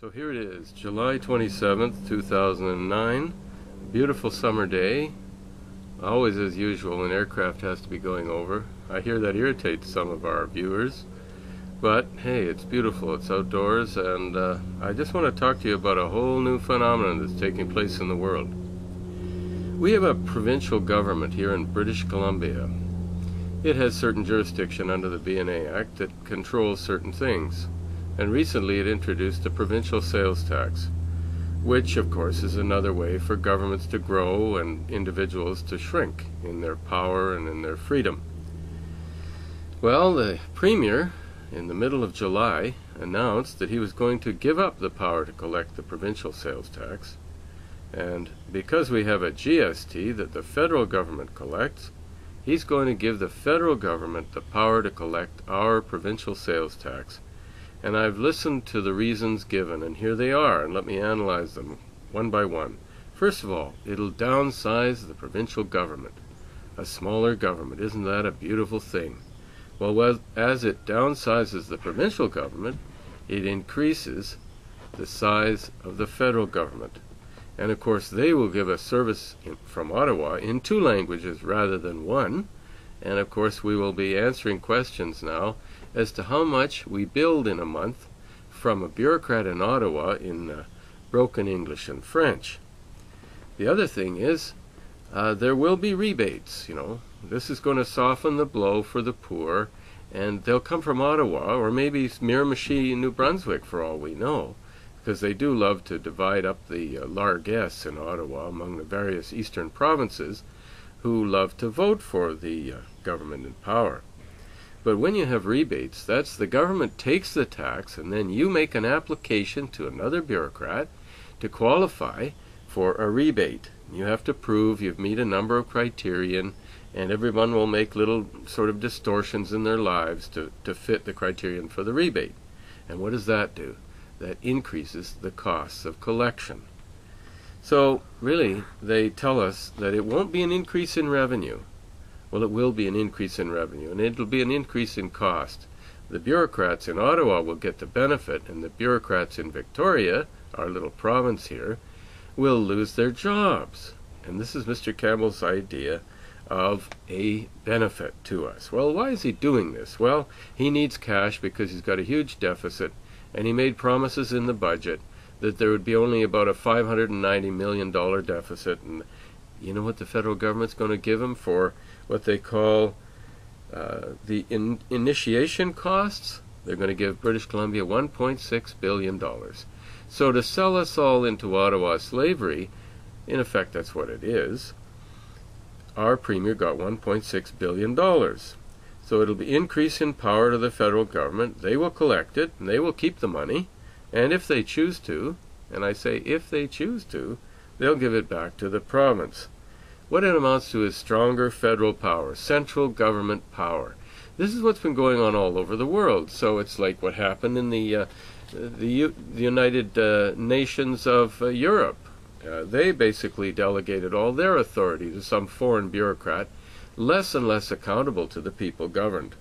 So here it is, July 27th, 2009. Beautiful summer day. Always as usual, an aircraft has to be going over. I hear that irritates some of our viewers. But hey, it's beautiful, it's outdoors, and I just want to talk to you about a whole new phenomenon that's taking place in the world. We have a provincial government here in British Columbia. It has certain jurisdiction under the B&A Act that controls certain things. And recently it introduced a provincial sales tax, which of course is another way for governments to grow and individuals to shrink in their power and in their freedom. Well, the Premier, in the middle of July, announced that he was going to give up the power to collect the provincial sales tax. And because we have a GST that the federal government collects, he's going to give the federal government the power to collect our provincial sales tax. And I've listened to the reasons given, and here they are, and let me analyze them one by one. First of all, it'll downsize the provincial government. A smaller government, isn't that a beautiful thing? Well, as it downsizes the provincial government, it increases the size of the federal government. And of course, they will give us service from Ottawa in 2 languages rather than 1. And of course, we will be answering questions now as to how much we build in a month from a bureaucrat in Ottawa in broken English and French. The other thing is, there will be rebates, you know. This is going to soften the blow for the poor, and they'll come from Ottawa, or maybe Miramichi, New Brunswick, for all we know, because they do love to divide up the largesse in Ottawa among the various eastern provinces who love to vote for the government in power. But when you have rebates, that's the government takes the tax, and then you make an application to another bureaucrat to qualify for a rebate. You have to prove you've met a number of criterion, and everyone will make little sort of distortions in their lives to fit the criterion for the rebate. And what does that do? That increases the costs of collection. So really, they tell us that it won't be an increase in revenue. Well, it will be an increase in revenue, and it'll be an increase in cost. The bureaucrats in Ottawa will get the benefit, and the bureaucrats in Victoria, our little province here, will lose their jobs. And this is Mr. Campbell's idea of a benefit to us. Well, why is he doing this? Well, he needs cash because he's got a huge deficit, and he made promises in the budget that there would be only about a $590 million deficit. And you know what the federal government's going to give him for what they call the initiation costs? They're going to give British Columbia $1.6 billion. So to sell us all into Ottawa slavery, in effect that's what it is, our Premier got $1.6 billion. So it'll be increase in power to the federal government. They will collect it, and they will keep the money. And if they choose to, and I say if they choose to, they'll give it back to the province. What it amounts to is stronger federal power, central government power. This is what's been going on all over the world. So it's like what happened in the United Nations of Europe. They basically delegated all their authority to some foreign bureaucrat, less and less accountable to the people governed.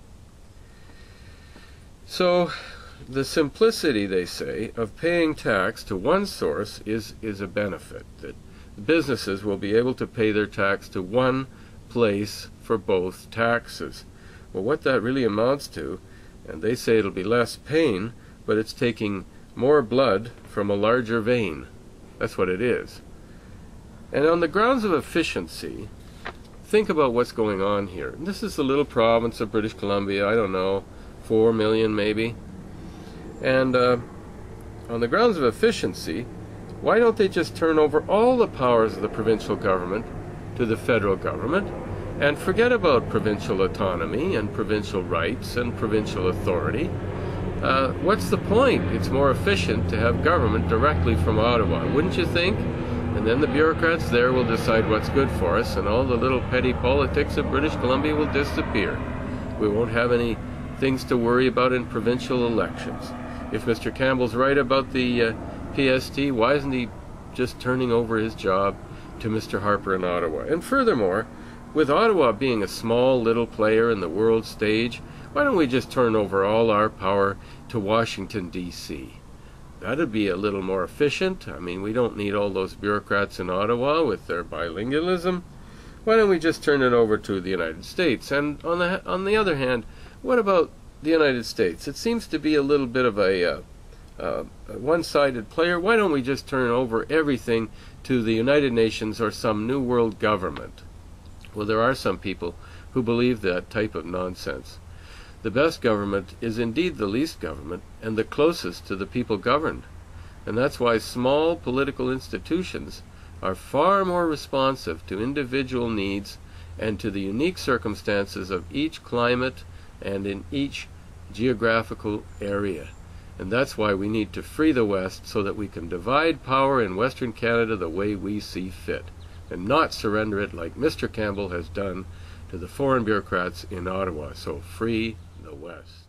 So the simplicity, they say, of paying tax to one source is a benefit, that businesses will be able to pay their tax to one place for both taxes. Well, what that really amounts to, and they say it'll be less pain, but it's taking more blood from a larger vein. That's what it is. And on the grounds of efficiency, think about what's going on here. This is the little province of British Columbia, I don't know, 4 million maybe. And on the grounds of efficiency, why don't they just turn over all the powers of the provincial government to the federal government and forget about provincial autonomy and provincial rights and provincial authority? What's the point? It's more efficient to have government directly from Ottawa, wouldn't you think? And then the bureaucrats there will decide what's good for us, and all the little petty politics of British Columbia will disappear. We won't have any things to worry about in provincial elections. If Mr. Campbell's right about the PST, why isn't he just turning over his job to Mr. Harper in Ottawa? And furthermore, with Ottawa being a small little player in the world stage, why don't we just turn over all our power to Washington, D.C.? That'd be a little more efficient. I mean, we don't need all those bureaucrats in Ottawa with their bilingualism. Why don't we just turn it over to the United States? And on the other hand, what about the United States? It seems to be a little bit of a one-sided player. Why don't we just turn over everything to the United Nations or some new world government? Well, there are some people who believe that type of nonsense. The best government is indeed the least government and the closest to the people governed. And that's why small political institutions are far more responsive to individual needs and to the unique circumstances of each climate and in each geographical area. And that's why we need to free the West so that we can divide power in Western Canada the way we see fit, and not surrender it like Mr. Campbell has done to the foreign bureaucrats in Ottawa. So free the West.